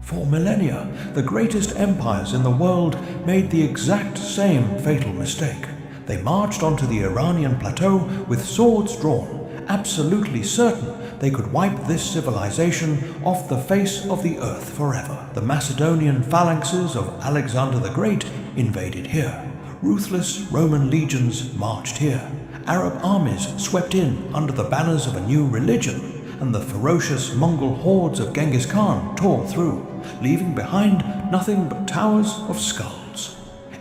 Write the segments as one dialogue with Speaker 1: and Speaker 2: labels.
Speaker 1: For millennia, the greatest empires in the world made the exact same fatal mistake. They marched onto the Iranian plateau with swords drawn, absolutely certain they could wipe this civilization off the face of the earth forever. The Macedonian phalanxes of Alexander the Great invaded here. Ruthless Roman legions marched here. Arab armies swept in under the banners of a new religion, and the ferocious Mongol hordes of Genghis Khan tore through, leaving behind nothing but towers of skulls.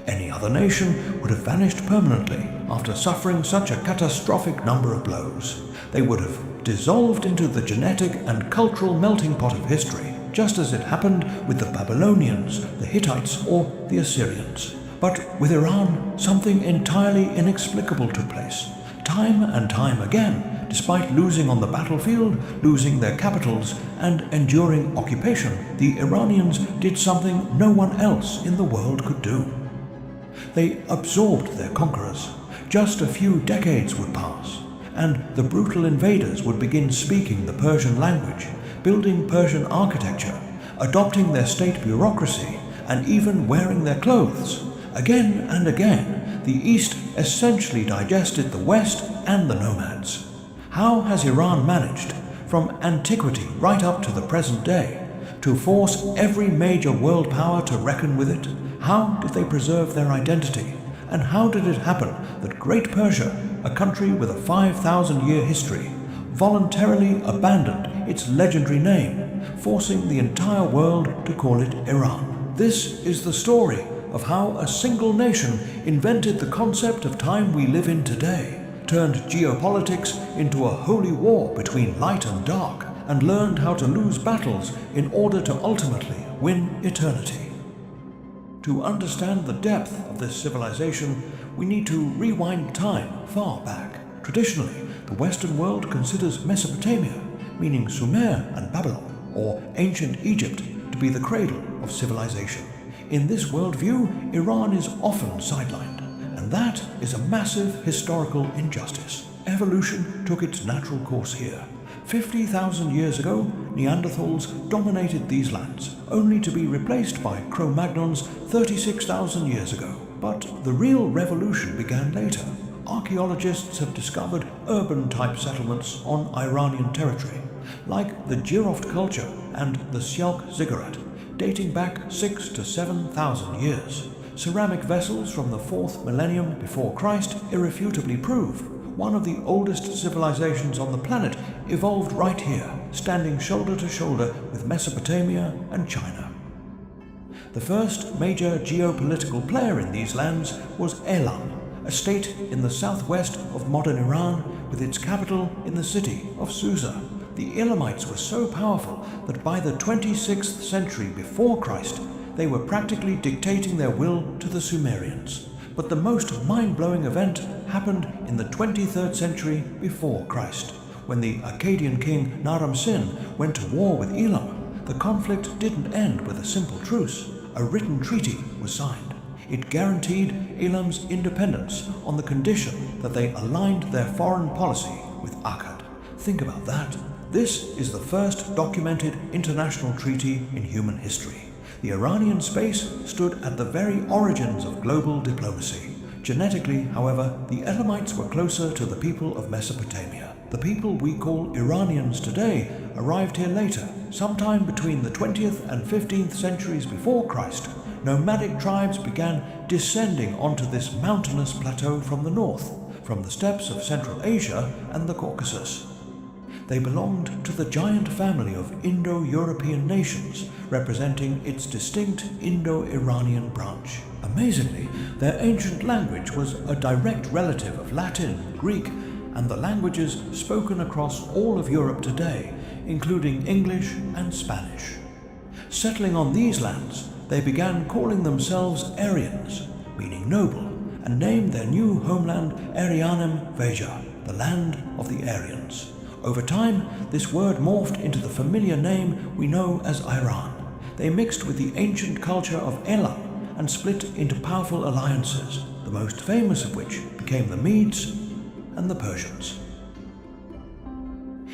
Speaker 1: Any other nation would have vanished permanently after suffering such a catastrophic number of blows. They would have dissolved into the genetic and cultural melting pot of history, just as it happened with the Babylonians, the Hittites, or the Assyrians. But with Iran, something entirely inexplicable took place. Time and time again, despite losing on the battlefield, losing their capitals, and enduring occupation, the Iranians did something no one else in the world could do. They absorbed their conquerors. Just a few decades would pass, and the brutal invaders would begin speaking the Persian language, building Persian architecture, adopting their state bureaucracy, and even wearing their clothes. Again and again, the East essentially digested the West and the nomads. How has Iran managed, from antiquity right up to the present day, to force every major world power to reckon with it? How did they preserve their identity? And how did it happen that Great Persia, a country with a 5,000-year history, voluntarily abandoned its legendary name, forcing the entire world to call it Iran? This is the story of how a single nation invented the concept of time we live in today, turned geopolitics into a holy war between light and dark, and learned how to lose battles in order to ultimately win eternity. To understand the depth of this civilization, we need to rewind time far back. Traditionally, the Western world considers Mesopotamia, meaning Sumer and Babylon, or ancient Egypt, to be the cradle of civilization. In this worldview, Iran is often sidelined, and that is a massive historical injustice. Evolution took its natural course here. 50,000 years ago, Neanderthals dominated these lands, only to be replaced by Cro-Magnons 36,000 years ago. But the real revolution began later. Archaeologists have discovered urban-type settlements on Iranian territory, like the Jiroft culture and the Sialk ziggurat, dating back 6,000 to 7,000 years. Ceramic vessels from the 4th millennium before Christ irrefutably prove one of the oldest civilizations on the planet evolved right here, standing shoulder to shoulder with Mesopotamia and China. The first major geopolitical player in these lands was Elam, a state in the southwest of modern Iran with its capital in the city of Susa. The Elamites were so powerful that by the 26th century before Christ, they were practically dictating their will to the Sumerians. But the most mind-blowing event happened in the 23rd century before Christ, when the Akkadian king Naram-Sin went to war with Elam. The conflict didn't end with a simple truce. A written treaty was signed. It guaranteed Elam's independence on the condition that they aligned their foreign policy with Akkad. Think about that. This is the first documented international treaty in human history. The Iranian space stood at the very origins of global diplomacy. Genetically, however, the Elamites were closer to the people of Mesopotamia. The people we call Iranians today arrived here later, sometime between the 20th and 15th centuries before Christ. Nomadic tribes began descending onto this mountainous plateau from the north, from the steppes of Central Asia and the Caucasus. They belonged to the giant family of Indo-European nations, representing its distinct Indo-Iranian branch. Amazingly, their ancient language was a direct relative of Latin, Greek, and the languages spoken across all of Europe today, including English and Spanish. Settling on these lands, they began calling themselves Aryans, meaning noble, and named their new homeland Arianem Veja, the land of the Aryans. Over time, this word morphed into the familiar name we know as Iran. They mixed with the ancient culture of Elam and split into powerful alliances, the most famous of which became the Medes and the Persians.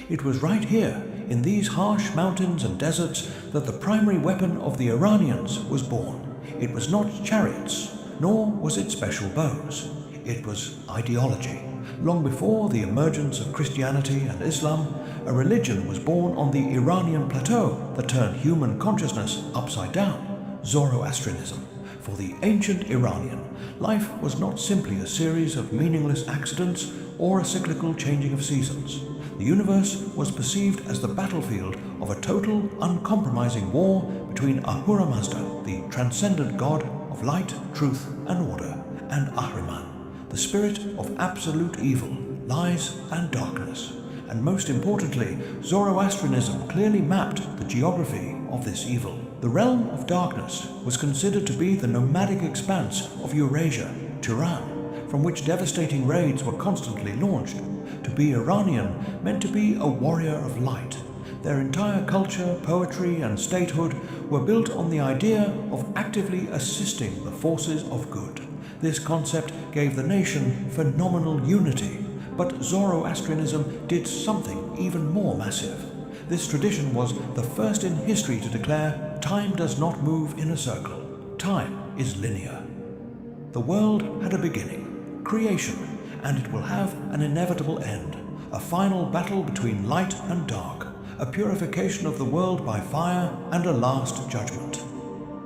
Speaker 1: It was right here, in these harsh mountains and deserts that the primary weapon of the Iranians was born. It was not chariots, nor was it special bows. It was ideology. Long before the emergence of Christianity and Islam, a religion was born on the Iranian plateau that turned human consciousness upside down: Zoroastrianism. For the ancient Iranian, life was not simply a series of meaningless accidents or a cyclical changing of seasons. The universe was perceived as the battlefield of a total, uncompromising war between Ahura Mazda, the transcendent god of light, truth, and order, and Ahriman, the spirit of absolute evil, lies, and darkness. And most importantly, Zoroastrianism clearly mapped the geography of this evil. The realm of darkness was considered to be the nomadic expanse of Eurasia, Turan, from which devastating raids were constantly launched. To be Iranian meant to be a warrior of light. Their entire culture, poetry, and statehood were built on the idea of actively assisting the forces of good. This concept gave the nation phenomenal unity, but Zoroastrianism did something even more massive. This tradition was the first in history to declare time does not move in a circle. Time is linear. The world had a beginning, creation, and it will have an inevitable end, a final battle between light and dark, a purification of the world by fire, and a last judgment.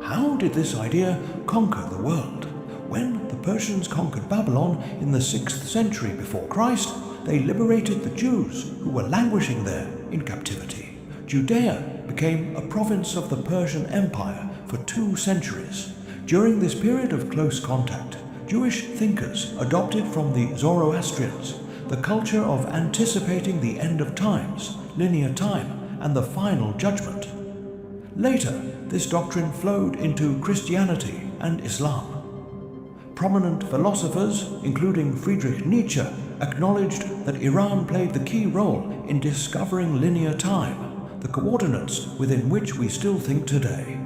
Speaker 1: How did this idea conquer the world? When the Persians conquered Babylon in the 6th century before Christ, they liberated the Jews who were languishing there in captivity. Judea became a province of the Persian Empire for 2 centuries. During this period of close contact, Jewish thinkers adopted from the Zoroastrians the culture of anticipating the end of times, linear time, and the final judgment. Later, this doctrine flowed into Christianity and Islam. Prominent philosophers, including Friedrich Nietzsche, acknowledged that Iran played the key role in discovering linear time, the coordinates within which we still think today.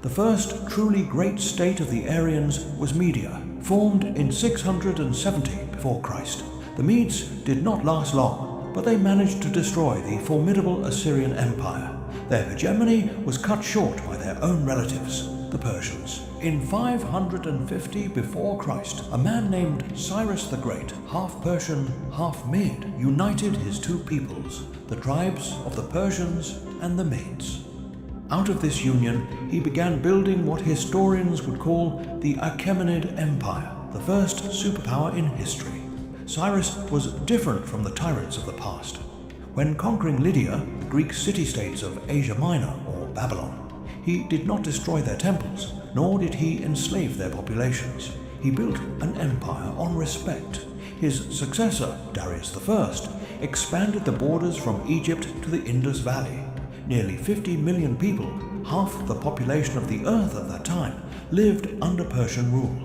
Speaker 1: The first truly great state of the Aryans was Media, formed in 670 before Christ. The Medes did not last long, but they managed to destroy the formidable Assyrian Empire. Their hegemony was cut short by their own relatives, the Persians. In 550 before Christ, a man named Cyrus the Great, half Persian, half Mede, united his 2 peoples, the tribes of the Persians and the Medes. Out of this union, he began building what historians would call the Achaemenid Empire, the first superpower in history. Cyrus was different from the tyrants of the past. When conquering Lydia, the Greek city-states of Asia Minor, or Babylon, he did not destroy their temples, nor did he enslave their populations. He built an empire on respect. His successor, Darius I, expanded the borders from Egypt to the Indus Valley. Nearly 50 million people, half the population of the earth at that time, lived under Persian rule.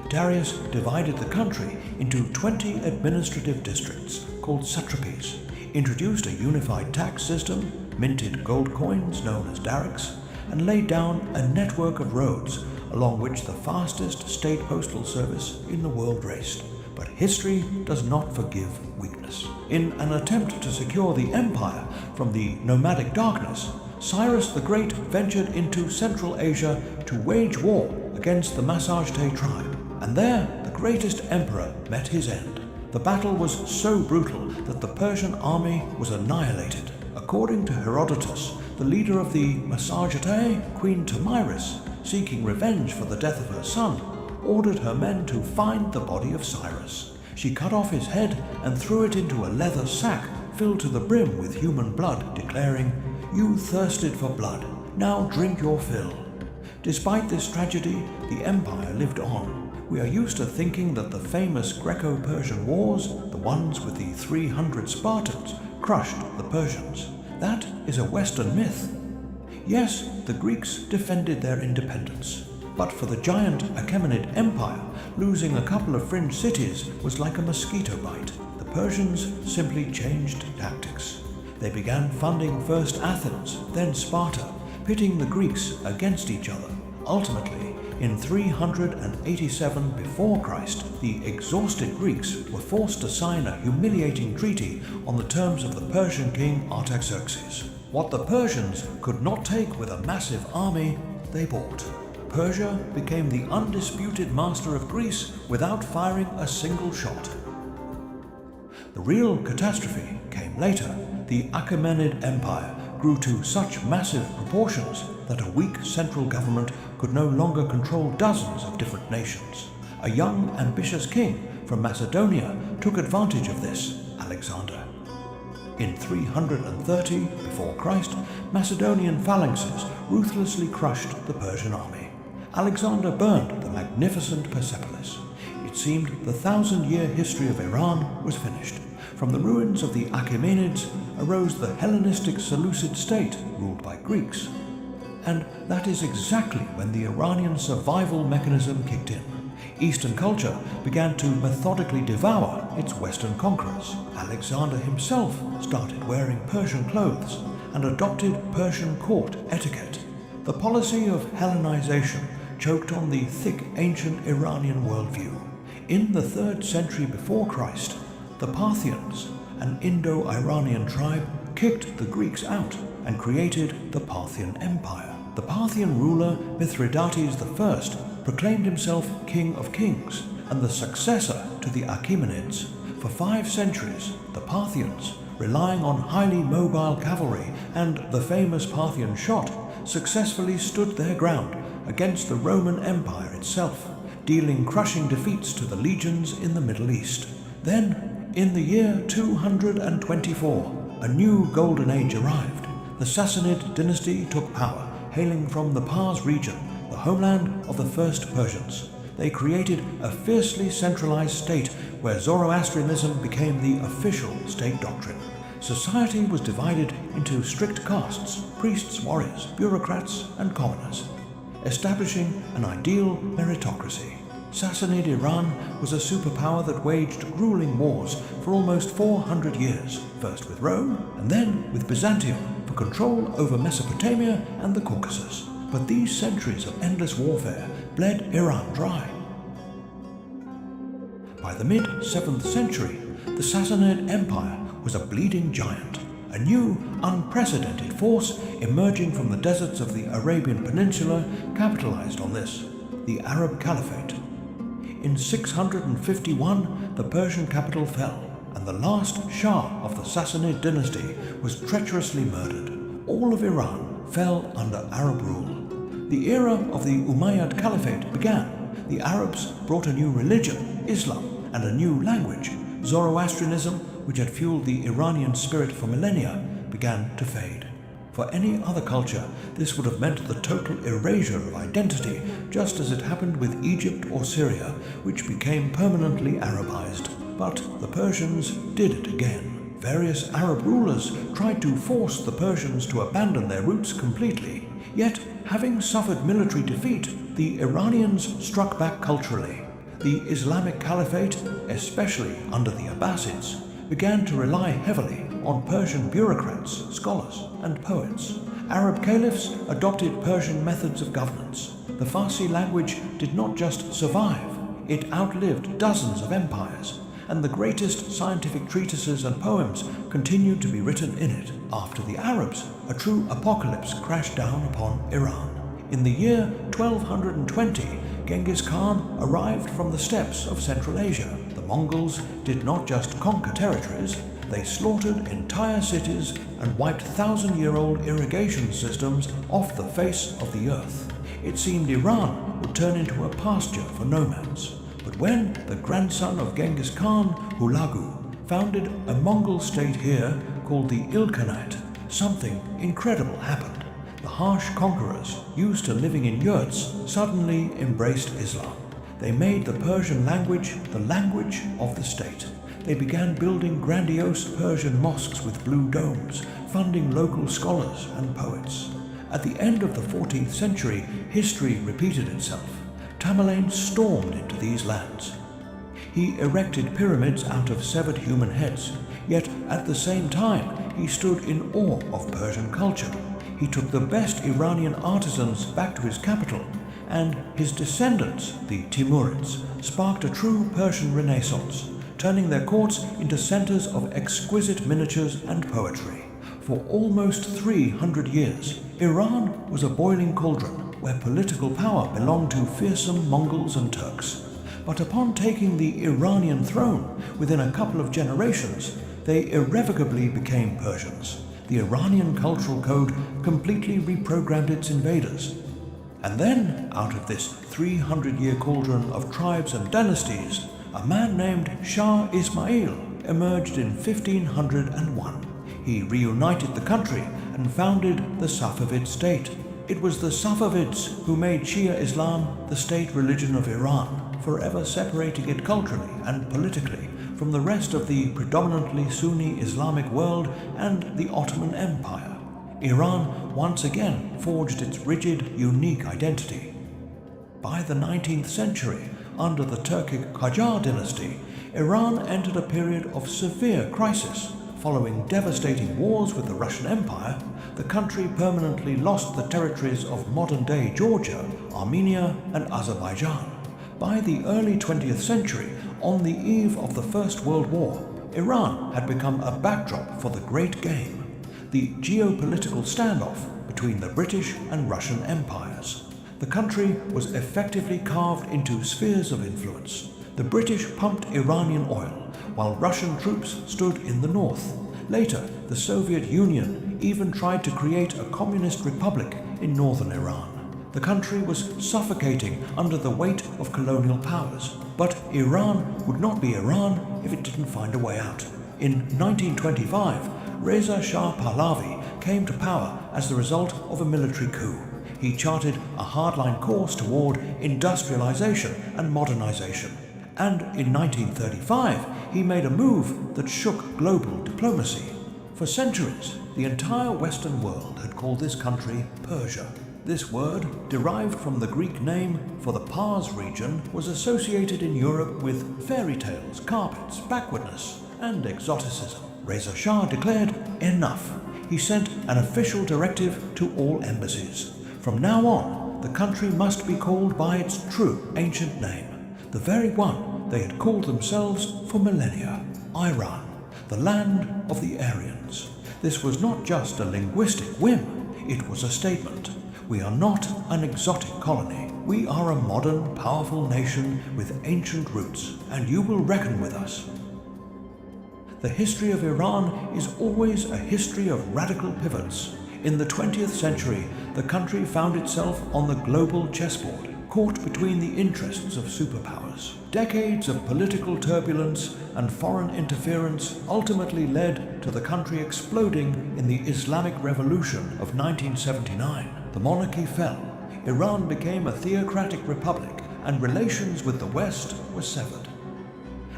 Speaker 1: Darius divided the country into 20 administrative districts called satrapies, introduced a unified tax system, minted gold coins known as darics, and laid down a network of roads along which the fastest state postal service in the world raced. But history does not forgive weakness. In an attempt to secure the empire from the nomadic darkness, Cyrus the Great ventured into Central Asia to wage war against the Massagetæ tribe, and there the greatest emperor met his end. The battle was so brutal that the Persian army was annihilated. According to Herodotus, the leader of the Massagetæ, Queen Tomyris, seeking revenge for the death of her son, ordered her men to find the body of Cyrus. She cut off his head and threw it into a leather sack filled to the brim with human blood, declaring, "You thirsted for blood, now drink your fill." Despite this tragedy, the empire lived on. We are used to thinking that the famous Greco-Persian wars, the ones with the 300 Spartans, crushed the Persians. That is a Western myth. Yes, the Greeks defended their independence, but for the giant Achaemenid Empire, losing a couple of fringe cities was like a mosquito bite. The Persians simply changed tactics. They began funding first Athens, then Sparta, pitting the Greeks against each other. Ultimately, in 387 before Christ, the exhausted Greeks were forced to sign a humiliating treaty on the terms of the Persian king Artaxerxes. What the Persians could not take with a massive army, they bought. Persia became the undisputed master of Greece without firing a single shot. The real catastrophe came later. The Achaemenid Empire grew to such massive proportions that a weak central government could no longer control dozens of different nations. A young, ambitious king from Macedonia took advantage of this, Alexander. In 330 before Christ, Macedonian phalanxes ruthlessly crushed the Persian army. Alexander burned the magnificent Persepolis. It seemed the 1,000-year history of Iran was finished. From the ruins of the Achaemenids arose the Hellenistic Seleucid state ruled by Greeks. And that is exactly when the Iranian survival mechanism kicked in. Eastern culture began to methodically devour its Western conquerors. Alexander himself started wearing Persian clothes and adopted Persian court etiquette. The policy of Hellenization choked on the thick ancient Iranian worldview. In the 3rd century before Christ, the Parthians, an Indo-Iranian tribe, kicked the Greeks out and created the Parthian Empire. The Parthian ruler Mithridates I proclaimed himself King of Kings and the successor to the Achaemenids. For 5 centuries, the Parthians, relying on highly mobile cavalry and the famous Parthian shot, successfully stood their ground against the Roman Empire itself, dealing crushing defeats to the legions in the Middle East. Then, in the year 224, a new golden age arrived. The Sassanid dynasty took power, hailing from the Pars region, the homeland of the first Persians. They created a fiercely centralized state where Zoroastrianism became the official state doctrine. Society was divided into strict castes: priests, warriors, bureaucrats, and commoners, establishing an ideal meritocracy. Sassanid Iran was a superpower that waged grueling wars for almost 400 years, first with Rome and then with Byzantium for control over Mesopotamia and the Caucasus. But these centuries of endless warfare bled Iran dry. By the mid-7th century, the Sassanid Empire was a bleeding giant, a new, unprecedented force emerging from the deserts of the Arabian Peninsula capitalized on this, the Arab Caliphate. In 651, the Persian capital fell, and the last Shah of the Sassanid dynasty was treacherously murdered. All of Iran fell under Arab rule. The era of the Umayyad Caliphate began. The Arabs brought a new religion, Islam, and a new language. Zoroastrianism, which had fueled the Iranian spirit for millennia, began to fade. For any other culture, this would have meant the total erasure of identity, just as it happened with Egypt or Syria, which became permanently Arabized. But the Persians did it again. Various Arab rulers tried to force the Persians to abandon their roots completely. Yet, having suffered military defeat, the Iranians struck back culturally. The Islamic Caliphate, especially under the Abbasids, began to rely heavily on Persian bureaucrats, scholars, and poets. Arab caliphs adopted Persian methods of governance. The Farsi language did not just survive, it outlived dozens of empires, and the greatest scientific treatises and poems continued to be written in it. After the Arabs, a true apocalypse crashed down upon Iran. In the year 1220, Genghis Khan arrived from the steppes of Central Asia. The Mongols did not just conquer territories, they slaughtered entire cities and wiped 1,000-year-old irrigation systems off the face of the earth. It seemed Iran would turn into a pasture for nomads. But when the grandson of Genghis Khan, Hulagu, founded a Mongol state here called the Ilkhanate, something incredible happened. The harsh conquerors, used to living in yurts, suddenly embraced Islam. They made the Persian language the language of the state. They began building grandiose Persian mosques with blue domes, funding local scholars and poets. At the end of the 14th century, history repeated itself. Tamerlane stormed into these lands. He erected pyramids out of severed human heads, yet at the same time he stood in awe of Persian culture. He took the best Iranian artisans back to his capital, and his descendants, the Timurids, sparked a true Persian Renaissance, turning their courts into centers of exquisite miniatures and poetry. For almost 300 years, Iran was a boiling cauldron where political power belonged to fearsome Mongols and Turks. But upon taking the Iranian throne within a couple of generations, they irrevocably became Persians. The Iranian cultural code completely reprogrammed its invaders. And then, out of this 300-year cauldron of tribes and dynasties, a man named Shah Ismail emerged in 1501. He reunited the country and founded the Safavid state. It was the Safavids who made Shia Islam the state religion of Iran, forever separating it culturally and politically from the rest of the predominantly Sunni Islamic world and the Ottoman Empire. Iran once again forged its rigid, unique identity. By the 19th century, under the Turkic Qajar dynasty, Iran entered a period of severe crisis. Following devastating wars with the Russian Empire, the country permanently lost the territories of modern-day Georgia, Armenia, and Azerbaijan. By the early 20th century, on the eve of the First World War, Iran had become a backdrop for the Great Game, the geopolitical standoff between the British and Russian empires. The country was effectively carved into spheres of influence. The British pumped Iranian oil, while Russian troops stood in the north. Later, the Soviet Union even tried to create a communist republic in northern Iran. The country was suffocating under the weight of colonial powers. But Iran would not be Iran if it didn't find a way out. In 1925, Reza Shah Pahlavi came to power as the result of a military coup. He charted a hardline course toward industrialization and modernization. And in 1935, he made a move that shook global diplomacy. For centuries, the entire Western world had called this country Persia. This word, derived from the Greek name for the Pars region, was associated in Europe with fairy tales, carpets, backwardness, and exoticism. Reza Shah declared enough. He sent an official directive to all embassies. From now on, the country must be called by its true ancient name, the very one they had called themselves for millennia, Iran, the land of the Aryans. This was not just a linguistic whim, it was a statement. We are not an exotic colony. We are a modern, powerful nation with ancient roots, and you will reckon with us. The history of Iran is always a history of radical pivots. In the 20th century, the country found itself on the global chessboard, caught between the interests of superpowers. Decades of political turbulence and foreign interference ultimately led to the country exploding in the Islamic Revolution of 1979. The monarchy fell, Iran became a theocratic republic, and relations with the West were severed.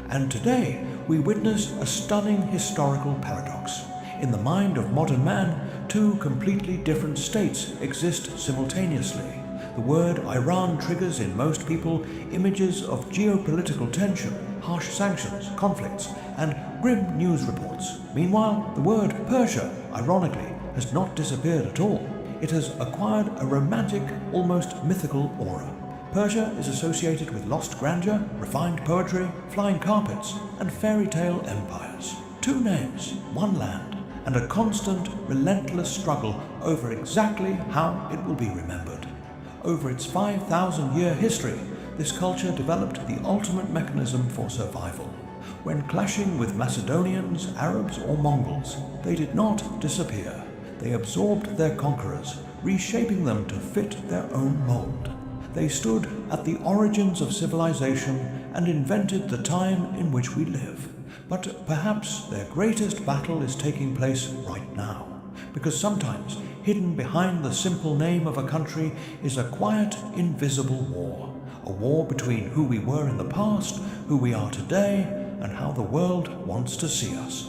Speaker 1: And today, we witness a stunning historical paradox. In the mind of modern man, two completely different states exist simultaneously. The word Iran triggers in most people images of geopolitical tension, harsh sanctions, conflicts, and grim news reports. Meanwhile, the word Persia, ironically, has not disappeared at all. It has acquired a romantic, almost mythical aura. Persia is associated with lost grandeur, refined poetry, flying carpets, and fairy tale empires. Two names, one land, and a constant, relentless struggle over exactly how it will be remembered. Over its 5,000-year history, this culture developed the ultimate mechanism for survival. When clashing with Macedonians, Arabs, or Mongols, they did not disappear. They absorbed their conquerors, reshaping them to fit their own mold. They stood at the origins of civilization and invented the time in which we live. But perhaps their greatest battle is taking place right now, because sometimes hidden behind the simple name of a country is a quiet, invisible war. A war between who we were in the past, who we are today, and how the world wants to see us.